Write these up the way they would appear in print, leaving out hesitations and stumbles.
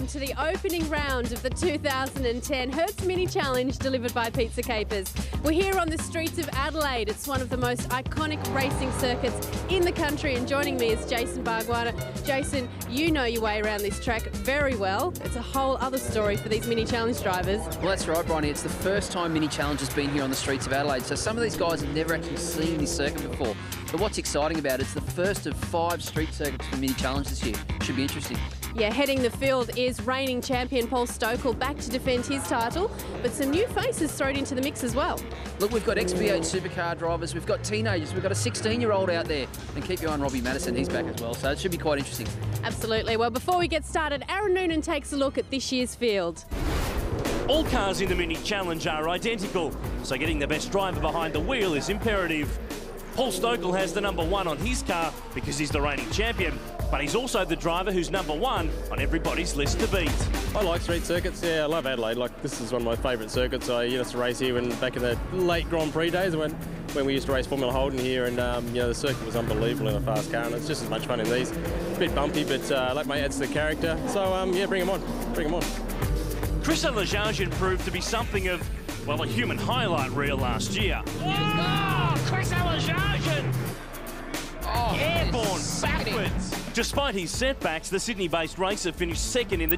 welcome to the opening round of the 2010 Hertz Mini Challenge delivered by Pizza Capers. We're here on the streets of Adelaide. It's one of the most iconic racing circuits in the country, and joining me is Jason Bargwanna. Jason, you know your way around this track very well. It's a whole other story for these Mini Challenge drivers. Well, that's right, Bronnie. It's the first time Mini Challenge has been here on the streets of Adelaide, so some of these guys have never actually seen this circuit before. But what's exciting about it, it's the first of 5 street circuits for Mini Challenge this year. Should be interesting. Yeah, heading the field is reigning champion Paul Stokel back to defend his title, but some new faces thrown into the mix as well. Look, we've got XV8 supercar drivers, we've got teenagers, we've got a 16-year-old out there. And keep your eye on Robbie Madison, he's back as well, so it should be quite interesting. Absolutely. Well, before we get started, Aaron Noonan takes a look at this year's field. All cars in the Mini Challenge are identical, so getting the best driver behind the wheel is imperative. Paul Stokel has the number 1 on his car because he's the reigning champion, but he's also the driver who's number 1 on everybody's list to beat. I like street circuits. Yeah, I love Adelaide. Like, this is one of my favourite circuits. I used to race here back in the late Grand Prix days when we used to race Formula Holden here, and the circuit was unbelievable in a fast car, and it's just as much fun in these. A bit bumpy, but like mate, adds to the character. So yeah, bring them on. Bring them on. Clipsal proved to be something of, well, a human highlight reel last year. Clipsal! Oh, airborne backwards. Despite his setbacks, the Sydney-based racer finished second in the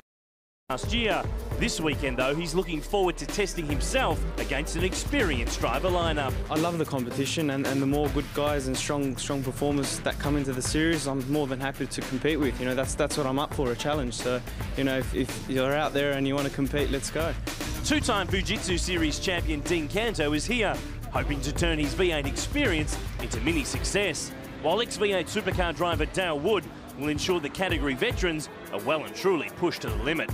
last year. This weekend, though, he's looking forward to testing himself against an experienced driver lineup. I love the competition, and the more good guys and strong performers that come into the series, I'm more than happy to compete with. You know, that's what I'm up for, a challenge. So, you know, if you're out there and you want to compete, let's go. Two-time Fujitsu Series champion Dean Canto is here, hoping to turn his V8 experience into mini success, while ex-V8 supercar driver Dale Wood will ensure the category veterans are well and truly pushed to the limit.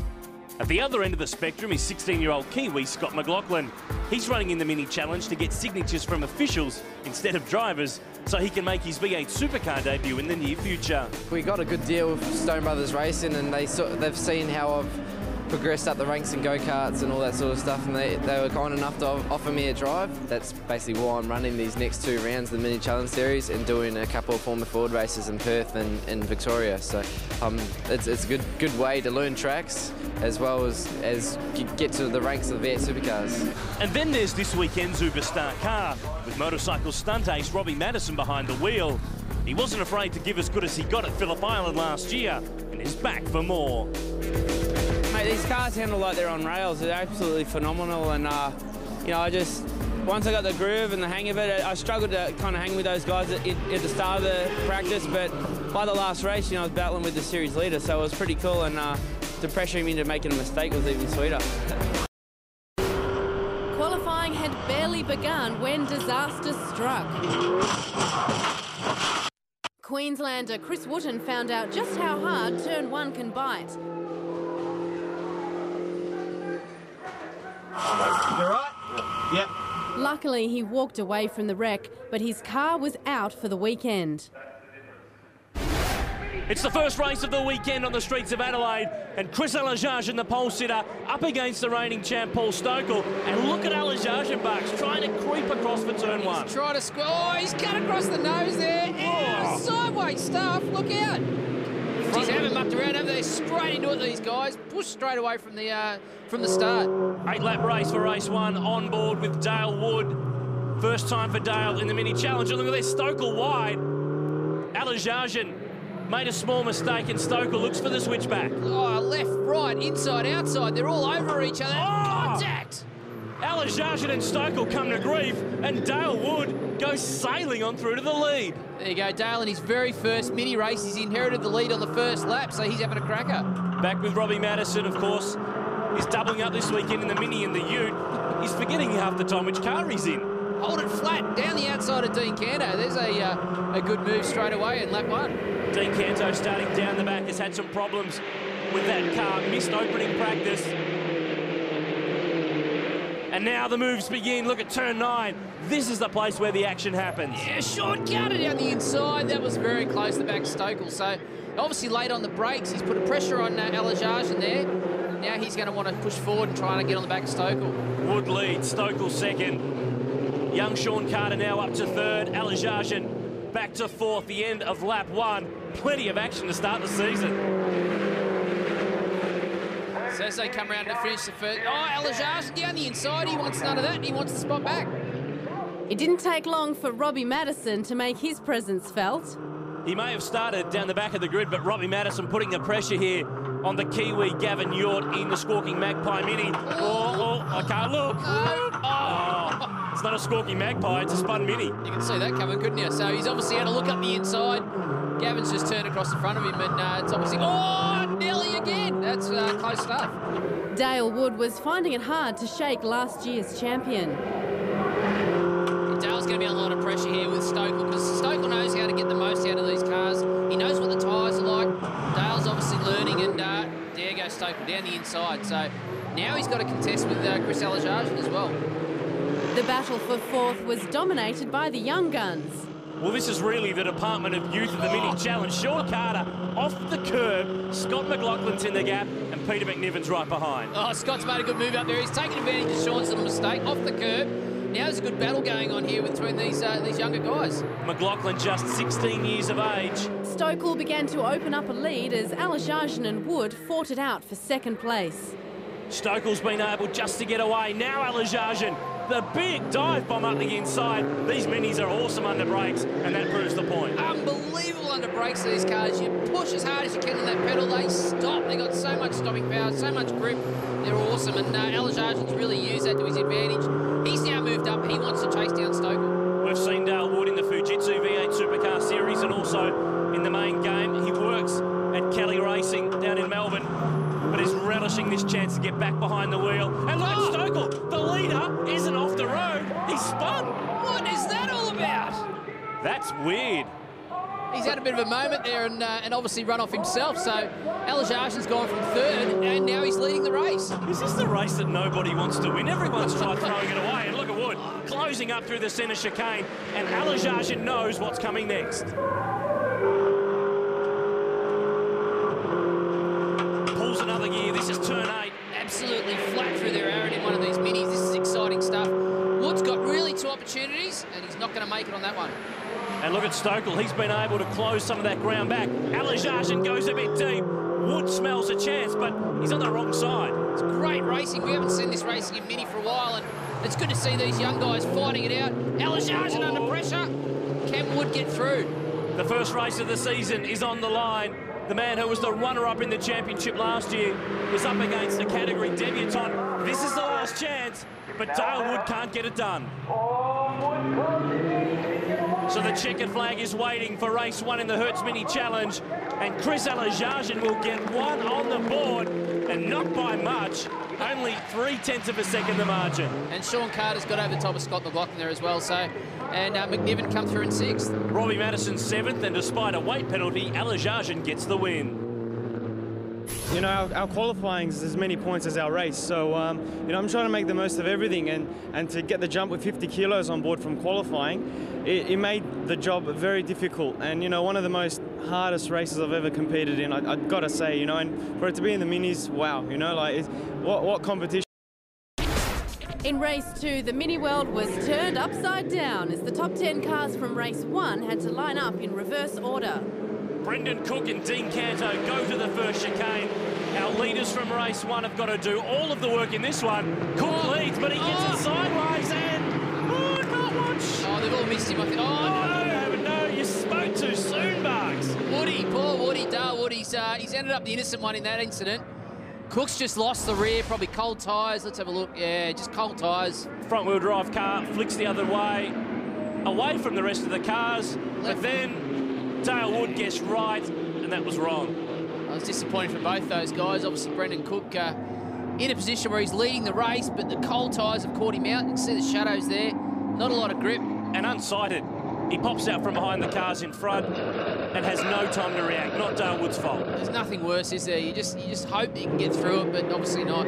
At the other end of the spectrum is 16-year-old Kiwi Scott McLaughlin. He's running in the Mini Challenge to get signatures from officials instead of drivers, so he can make his V8 supercar debut in the near future. We got a good deal with Stone Brothers Racing, and they've seen how I've progressed up the ranks in go-karts and all that sort of stuff, and they were kind enough to offer me a drive. That's basically why I'm running these next 2 rounds of the Mini Challenge Series and doing a couple of Formula Ford races in Perth and Victoria. So it's a good way to learn tracks as well as get to the ranks of the V8 supercars. And then there's this weekend's Uberstar car, with motorcycle stunt ace Robbie Madison behind the wheel. He wasn't afraid to give as good as he got at Phillip Island last year, and is back for more. Mate, these cars handle like they're on rails. They're absolutely phenomenal, and you know, once I got the groove and the hang of it, I struggled to kind of hang with those guys at the start of the practice, but by the last race, you know, I was battling with the series leader, so it was pretty cool, and to pressure him into making a mistake was even sweeter. Qualifying had barely begun when disaster struck. Queenslander Chris Wotton found out just how hard Turn 1 can bite. You right? Yep. Luckily, he walked away from the wreck, but his car was out for the weekend. It's the first race of the weekend on the streets of Adelaide, and Chris Alajarjan, the pole sitter, up against the reigning champ Paul Stokel. And look at Alajarjan, Bucks, trying to creep across for turn 1. He's trying to oh, he's cut across the nose there. Oh, sideways stuff, look out. He's haven't mucked around, have they? Straight into it, these guys. Push straight away from the start. 8-lap race for race 1, on board with Dale Wood. First time for Dale in the Mini Challenge. Look at this, Stokel wide. Alajarjan made a small mistake, and Stokel looks for the switchback. Oh, left, right, inside, outside. They're all over each other. Oh! Contact! Alajarjan and Stokel come to grief, and Dale Wood goes sailing on through to the lead. There you go, Dale in his very first mini race. He's inherited the lead on the first lap, so he's having a cracker. Back with Robbie Madison, of course. He's doubling up this weekend in the Mini and the Ute. He's forgetting half the time which car he's in. Hold it flat, down the outside of Dean Canto. There's a good move straight away in lap 1. Dean Canto starting down the back has had some problems with that car. Missed opening practice. And now the moves begin. Look at turn 9. This is the place where the action happens. Yeah, shortcut it down the inside. That was very close to the back Stokel. So obviously late on the brakes. He's put a pressure on Alajarjan there. Now he's going to want to push forward and try and get on the back of Stokel. Wood leads, Stokel second. Young Sean Carter now up to third. Alajarjan back to fourth. The end of lap 1. Plenty of action to start the season. So as they come around to finish the first... Oh, Alajage down the inside. He wants none of that. He wants the spot back. It didn't take long for Robbie Madison to make his presence felt. He may have started down the back of the grid, but Robbie Madison putting the pressure here on the Kiwi Gavin Yort in the Squawking Magpie Mini. Oh, I can't look. Oh, it's not a Squawking Magpie, it's a spun Mini. You can see that coming, couldn't you? So he's obviously had a look up the inside. Gavin's just turned across the front of him, and it's obviously... Oh, Nelly again. That's close stuff. Dale Wood was finding it hard to shake last year's champion. Dale's going to be under a lot of pressure here with Stokel, because Stokel knows how to get the most out of these cars. He knows what the tyres are like. Dale's obviously learning, and there goes Stokel down the inside. So now he's got to contest with Chris Alajage as well. The battle for fourth was dominated by the young guns. Well, this is really the Department of Youth of the Mini Challenge. Sean Carter off the curb, Scott McLaughlin's in the gap, and Peter McNiven's right behind. Oh, Scott's made a good move up there. He's taken advantage of Sean's little mistake off the curb. Now there's a good battle going on here between these younger guys. McLaughlin just 16 years of age. Stokel began to open up a lead as Alajage and Wood fought it out for second place. Stokel's been able just to get away. Now Alajage, the big dive bomb up the inside. These minis are awesome under brakes, and that proves the point. Unbelievable under brakes of these cars. You push as hard as you can on that pedal, they stop. They got so much stopping power, so much grip. They're awesome, and Alajage's really used that to his advantage. He's now moved up. He wants to chase down Stokel. We've seen Dale Wood in the Fujitsu V8 Supercar Series and also in the main game. He works at Kelly Racing down in Melbourne, but is relishing this chance to get back behind the wheel. And look at Stokel, the leader isn't off the road, he's spun. What is that all about? That's weird. He's had a bit of a moment there and obviously run off himself. So Alajage's gone from third and now he's leading the race. Is this the race that nobody wants to win? Everyone's tried throwing it away. And look at Wood closing up through the centre chicane. And Alajage knows what's coming next. Pulls another gear. This is turn 8. Absolutely flat through there, Aaron, in one of these minis. This is exciting stuff. Wood's got really two opportunities and he's not going to make it on that one. And look at Stokel, he's been able to close some of that ground back. Alajage goes a bit deep. Wood smells a chance, but he's on the wrong side. It's great racing. We haven't seen this racing in Mini for a while, and it's good to see these young guys fighting it out. Alajage under pressure. Can Wood get through? The first race of the season is on the line. The man who was the runner-up in the championship last year is up against the category debutant. This is the last chance, but Dale Wood can't get it done. So the checkered flag is waiting for race 1 in the Hertz Mini Challenge, and Chris Alajage will get one on the board, and not by much, only 0.3 of a second the margin. And Sean Carter's got over the top of Scott McLaughlin there as well, so, and McNiven come through in 6th. Robbie Madison 7th, and despite a weight penalty, Alajage gets the win. You know, our qualifying is as many points as our race, so you know, I'm trying to make the most of everything, and to get the jump with 50 kilos on board from qualifying, it made the job very difficult, and you know, one of the most hardest races I've ever competed in, I've got to say, you know, and for it to be in the minis, wow, you know, like what competition. In race 2, the mini world was turned upside down as the top 10 cars from race 1 had to line up in reverse order. Brendan Cook and Dean Canto go to the first chicane. Our leaders from race 1 have got to do all of the work in this one. Cook leads, but he gets it sideways and... Oh, I can't watch. Oh, they've all missed him, I think. Oh, no, you spoke too soon, Bugs. Woody, poor Woody, Dale Wood, he's ended up the innocent one in that incident. Cook's just lost the rear, probably cold tyres. Let's have a look. Yeah, just cold tyres. Front-wheel drive car flicks the other way, away from the rest of the cars, but then Dale Wood gets right, and that was wrong. I was disappointed for both those guys. Obviously, Brendan Cook in a position where he's leading the race, but the cold tyres have caught him out. You can see the shadows there. Not a lot of grip. And unsighted. He pops out from behind the cars in front and has no time to react. Not Dale Wood's fault. There's nothing worse, is there? You just hope you can get through it, but obviously not.